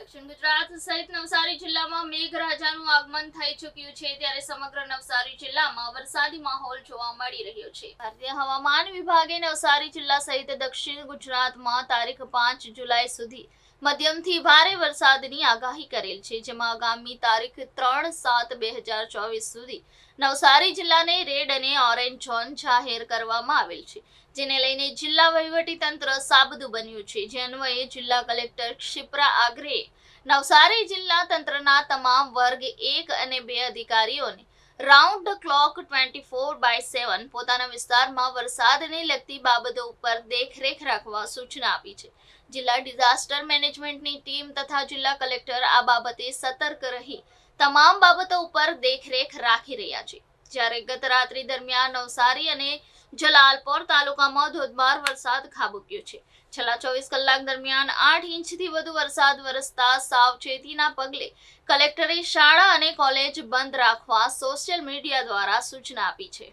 દક્ષિણ ગુજરાત સહિત નવસારી જિલ્લામાં મેઘરાજાનું આગમન થઈ ચૂક્યું છે, ત્યારે સમગ્ર નવસારી જિલ્લામાં વરસાદી માહોલ જોવા મળી રહ્યો છે। ભારતીય હવામાન વિભાગે નવસારી જિલ્લા સહિત દક્ષિણ ગુજરાતમાં તારીખ 5 જુલાઈ સુધી મધ્યમથી ભારે વરસાદની આગાહી કરેલ છે, જેમાં આગામી તારીખ 3/7/2024 સુધી નવસારી જિલ્લાને રેડ અને ઓરેન્જ ઝોન જાહેર કરવામાં આવેલ છે, જેને લઈને જિલ્લા વહીવટી તંત્ર સાબદું બન્યું છે। જે અન્વયે જિલ્લા કલેક્ટર ક્ષિપ્રા આગ્રેએ નવસારી જિલ્લા તંત્રના તમામ વર્ગ 1 અને 2 અધિકારીઓને રાઉન્ડ ધ ક્લોક 24/7 પોતાના વિસ્તારમાં વરસાદને લગતી બાબતો ઉપર દેખરેખ રાખવા સૂચના આપી છે। જિલ્લા ડિઝાસ્ટર મેનેજમેન્ટની ટીમ તથા જિલ્લા કલેક્ટર આ બાબતે સતર્ક રહી તમામ બાબતો ઉપર દેખરેખ રાખી રહ્યા છે। જ્યારે ગત રાત્રિ દરમિયાન નવસારી અને જલાલપોર તાલુકામાં ધોધમાર વરસાદ ખાબક્યો છે। છેલ્લા 24 કલાક દરમિયાન 8 ઇંચથી વધુ વરસાદ વરસતા સાવચેતીના પગલે કલેક્ટરે શાળા અને કોલેજ બંધ રાખવા સોશિયલ મીડિયા દ્વારા સૂચના આપી છે।